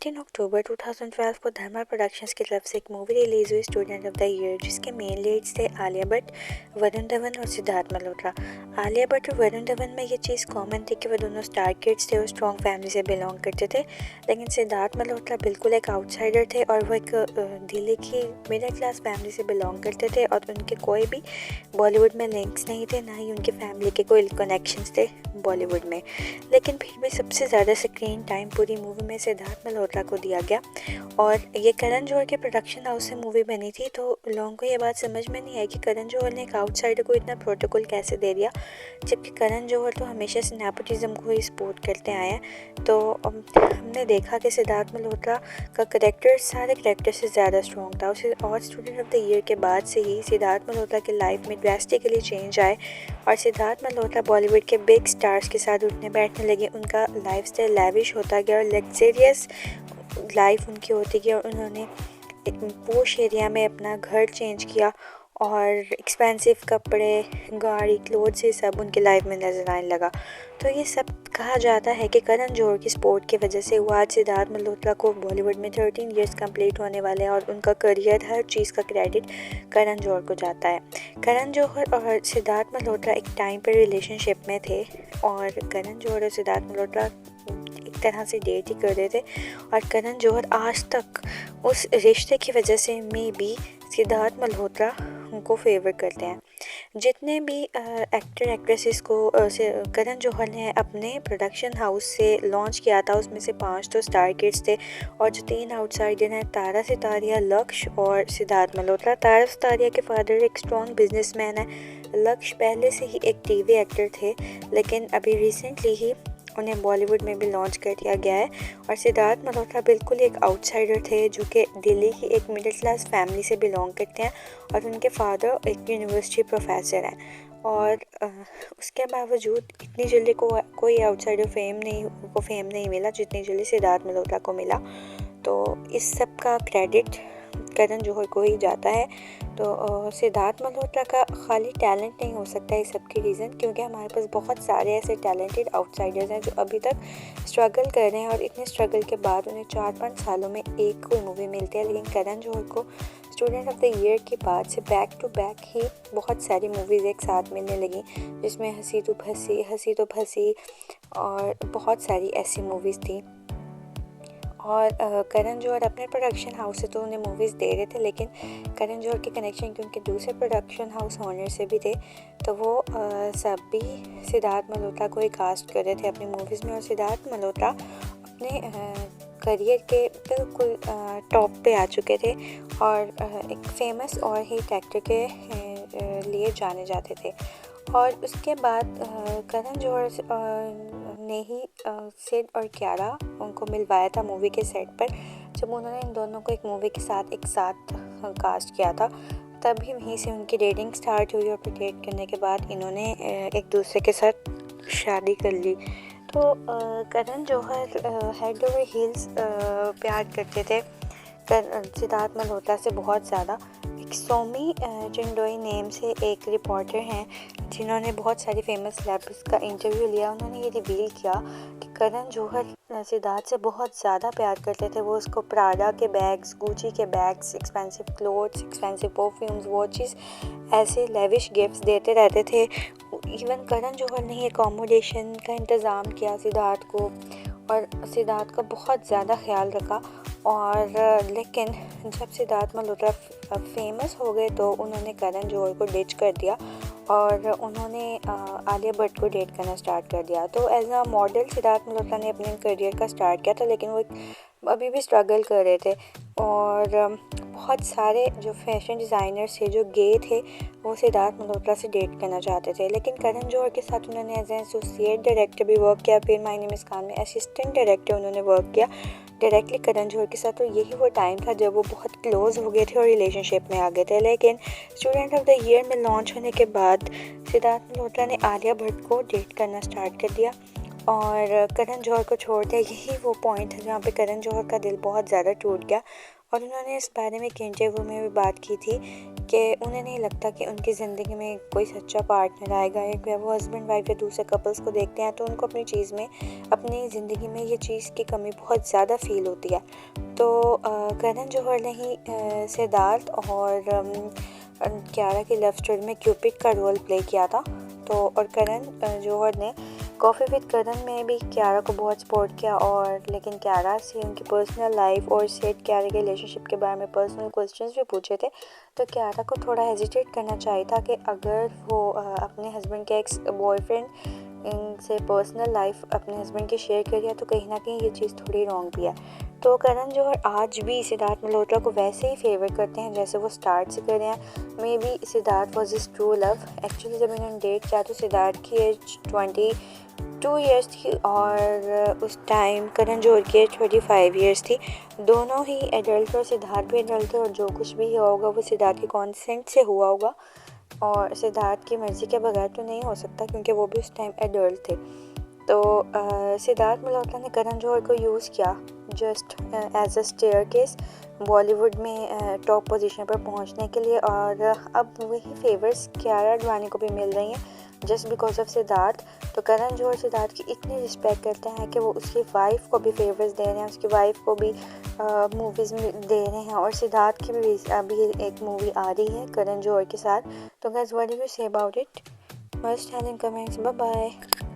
18 अक्टूबर 2012 को धर्मा प्रोडक्शंस की तरफ से एक मूवी रिलीज हुई स्टूडेंट ऑफ द ईयर, जिसके मेन लीड्स थे आलिया भट्ट, वरुण धवन और सिद्धार्थ मल्होत्रा। आलिया भट्ट और वरुण धवन में ये चीज़ कॉमन थी कि वो दोनों स्टार किड्स थे और स्ट्रॉन्ग फैमिली से बिलोंग करते थे, लेकिन सिद्धार्थ मल्होत्रा बिल्कुल एक आउटसाइडर थे और वो एक दिल्ली की मिडिल क्लास फैमिली से बिलोंग करते थे और उनके कोई भी बॉलीवुड में लिंक्स नहीं थे, ना ही उनकी फैमिली के कोई कनेक्शंस थे बॉलीवुड में। लेकिन फिर भी सबसे ज़्यादा स्क्रीन टाइम पूरी मूवी में सिद्धार्थ मल्होत्रा को दिया गया और ये करण जौहर के प्रोडक्शन हाउस से मूवी बनी थी। तो लोगों को ये बात समझ में नहीं आई कि करण जौहर ने एक आउटसाइडर को इतना प्रोटोकॉल कैसे दे दिया, जबकि करण जौहर तो हमेशा से नेपोटिज्म को ही सपोर्ट करते आए हैं। तो हमने देखा कि सिद्धार्थ मल्होत्रा का करेक्टर सारे करेक्टर से ज़्यादा स्ट्रॉन्ग था और स्टूडेंट ऑफ द ईयर के बाद से ही सिद्धार्थ मल्होत्रा की लाइफ में ड्रास्टिकली चेंज आए और सिद्धार्थ मल्होत्रा बॉलीवुड के बिग स्टार्स के साथ उठने बैठने लगे। उनका लाइफस्टाइल लैविश होता गया और लग्जरियस लाइफ उनकी होती गई और उन्होंने एक पोश एरिया में अपना घर चेंज किया और एक्सपेंसिव कपड़े, गाड़ी, क्लोथ्स, ये सब उनकी लाइफ में नज़र आने लगा। तो ये सब कहा जाता है कि करण जौहर की सपोर्ट की वजह से हुआ। आज सिद्धार्थ मल्होत्रा को बॉलीवुड में 13 इयर्स कंप्लीट होने वाले हैं और उनका करियर, हर चीज़ का क्रेडिट करण जौहर को जाता है। करण जौहर और सिद्धार्थ मल्होत्रा एक टाइम पर रिलेशनशिप में थे और करण जौहर और सिद्धार्थ मल्होत्रा एक तरह से डेट ही कर रहे थे और करण जौहर आज तक उस रिश्ते की वजह से मे बी सिद्धार्थ मल्होत्रा उनको फेवर करते हैं। जितने भी एक्टर एक्ट्रेसेस को करण जौहर ने अपने प्रोडक्शन हाउस से लॉन्च किया था, उसमें से 5 तो स्टार किड्स थे और जो 3 आउटसाइडर हैं, तारा सितारिया, लक्ष्य और सिद्धार्थ मल्होत्रा। तारा सितारिया के फादर एक स्ट्रॉन्ग बिजनेसमैन है। लक्ष्य पहले से ही एक टीवी एक्टर थे, लेकिन अभी रिसेंटली ही उन्हें बॉलीवुड में भी लॉन्च कर दिया गया है। और सिद्धार्थ मल्होत्रा बिल्कुल एक आउटसाइडर थे जो कि दिल्ली की एक मिडिल क्लास फैमिली से बिलोंग करते हैं और उनके फादर एक यूनिवर्सिटी प्रोफेसर हैं। और उसके बावजूद इतनी जल्दी कोई आउटसाइडर फेम नहीं मिला जितनी जल्दी सिद्धार्थ मल्होत्रा को मिला। तो इस सब का क्रेडिट करण जौहर को ही जाता है। तो सिद्धार्थ मल्होत्रा का खाली टैलेंट नहीं हो सकता इस सब की रीज़न, क्योंकि हमारे पास बहुत सारे ऐसे टैलेंटेड आउटसाइडर्स हैं जो अभी तक स्ट्रगल कर रहे हैं और इतने स्ट्रगल के बाद उन्हें 4-5 सालों में एक कोई मूवी मिलती है। लेकिन करण जौहर को स्टूडेंट ऑफ द ईयर के बाद से बैक टू बैक ही बहुत सारी मूवीज़ एक साथ मिलने लगी, जिसमें हंसी तो फंसी और बहुत सारी ऐसी मूवीज़ थी। और करण जौहर अपने प्रोडक्शन हाउस से तो उन्हें मूवीज़ दे रहे थे, लेकिन करण जौहर के कनेक्शन क्योंकि दूसरे प्रोडक्शन हाउस ओनर से भी थे, तो वो सब भी सिद्धार्थ मल्होत्रा को ही कास्ट कर रहे थे अपनी मूवीज़ में। और सिद्धार्थ मल्होत्रा अपने करियर के बिल्कुल टॉप पे आ चुके थे और एक फेमस और हिट एक्टर के लिए जाने जाते थे। और उसके बाद करण जौहर ने ही सिड और कियारा उनको मिलवाया था मूवी के सेट पर, जब उन्होंने इन दोनों को एक मूवी के साथ एक साथ कास्ट किया था। तभी वहीं से उनकी डेटिंग स्टार्ट हुई और फिर डेट करने के बाद इन्होंने एक दूसरे के साथ शादी कर ली। तो Karan Johar head over heels प्यार करते थे सिद्धार्थ मल्होत्रा से बहुत ज़्यादा। एक सोमी चिंडोई नेम से एक रिपोर्टर हैं जिन्होंने बहुत सारी फेमस सेलेब्रिटीज का इंटरव्यू लिया। उन्होंने ये रिवील किया कि करण जौहर सिद्धार्थ से बहुत ज़्यादा प्यार करते थे। वो उसको प्राडा के बैग्स, गुची के bags, expensive clothes, expensive perfumes, watches, ऐसे लेविश गिफ्ट्स देते रहते थे। इवन करण जौहर ने ही अकोमोडेशन का इंतज़ाम किया सिद्धार्थ को और सिद्धार्थ का बहुत ज़्यादा ख्याल रखा। और लेकिन जब सिद्धार्थ मल्होत्रा फेमस हो गए तो उन्होंने करण जौहर को डिच कर दिया और उन्होंने आलिया भट्ट को डेट करना स्टार्ट कर दिया। तो as a model Siddharth Malhotra ने अपने करियर का स्टार्ट किया था, लेकिन वो अभी भी स्ट्रगल कर रहे थे। और बहुत सारे जो फैशन डिज़ाइनर्स थे जो गे थे वो सिद्धार्थ मल्होत्रा से डेट करना चाहते थे, लेकिन करण जौहर के साथ उन्होंने एज ए एसोसिएट डायरेक्टर भी वर्क किया। फिर माय नेम इज़ खान में असिस्टेंट डायरेक्टर उन्होंने वर्क किया डायरेक्टली करण जौहर के साथ। तो यही वो टाइम था जब वो बहुत क्लोज हो गए थे और रिलेशनशिप में आ गए थे। लेकिन स्टूडेंट ऑफ द ईयर में लॉन्च होने के बाद सिद्धार्थ मल्होत्रा ने आलिया भट्ट को डेट करना स्टार्ट कर दिया और करण जौहर को छोड़ते यही वो पॉइंट है जहाँ पे करण जौहर का दिल बहुत ज़्यादा टूट गया। और उन्होंने इस बारे में एक इंटरव्यू में भी बात की थी कि उन्हें नहीं लगता कि उनकी ज़िंदगी में कोई सच्चा पार्टनर आएगा। एक वो हस्बैंड वाइफ या दूसरे कपल्स को देखते हैं तो उनको अपनी चीज़ में, अपनी ज़िंदगी में ये चीज़ की कमी बहुत ज़्यादा फील होती है। तो करण जौहर ने ही सिद्धार्थ और कियारा की लव स्टोरी में क्यूपिड का रोल प्ले किया था। तो और करण जौहर ने कॉफ़ी विद करण में भी कियारा को बहुत सपोर्ट किया, और लेकिन कियारा से उनकी पर्सनल लाइफ और सेट कियारा के रिलेशनशिप के बारे में पर्सनल क्वेश्चंस भी पूछे थे। तो कियारा को थोड़ा हेजिटेट करना चाहिए था कि अगर वो अपने हस्बैंड के एक्स बॉयफ्रेंड से पर्सनल लाइफ अपने हस्बैंड की शेयर करिए तो कहीं ना कहीं ये चीज़ थोड़ी रॉन्ग भी है। तो करण जौहर आज भी सिद्धार्थ मल्होत्रा को वैसे ही फेवर करते हैं जैसे वो स्टार्ट से कर रहे हैं। May be Siddharth was is true love. Actually जब इन्होंने डेट किया तो सिद्धार्थ की एज 22 ईयर्स थी और उस टाइम करण जौहर की एज 25 ईयर्स थी। दोनों ही एडल्ट और सिद्धार्थ भी एडल्ट थे, और जो कुछ भी हुआ होगा वो सिद्धार्थ के कॉन्सेंट से हुआ होगा, और सिद्धार्थ की मर्ज़ी के बगैर तो नहीं हो सकता क्योंकि वो भी उस टाइम एडल्ट थे। तो सिद्धार्थ मल्होत्रा ने करण जौहर को यूज़ किया just as a staircase Bollywood में टॉप पोजीशन पर पहुंचने के लिए, और अब वही फेवर्स कियारा आडवाणी को भी मिल रही हैं जस्ट बिकॉज ऑफ सिद्धार्थ। तो करण जौहर सिद्धार्थ की इतनी रिस्पेक्ट करते हैं कि वो उसकी वाइफ को भी फेवर्स दे रहे हैं, उसकी वाइफ को भी मूवीज़ में दे रहे हैं, और सिद्धार्थ की भी अभी एक मूवी आ रही है करण जौहर के साथ। तो guys what do you say about it? Must tell in comments. Bye bye.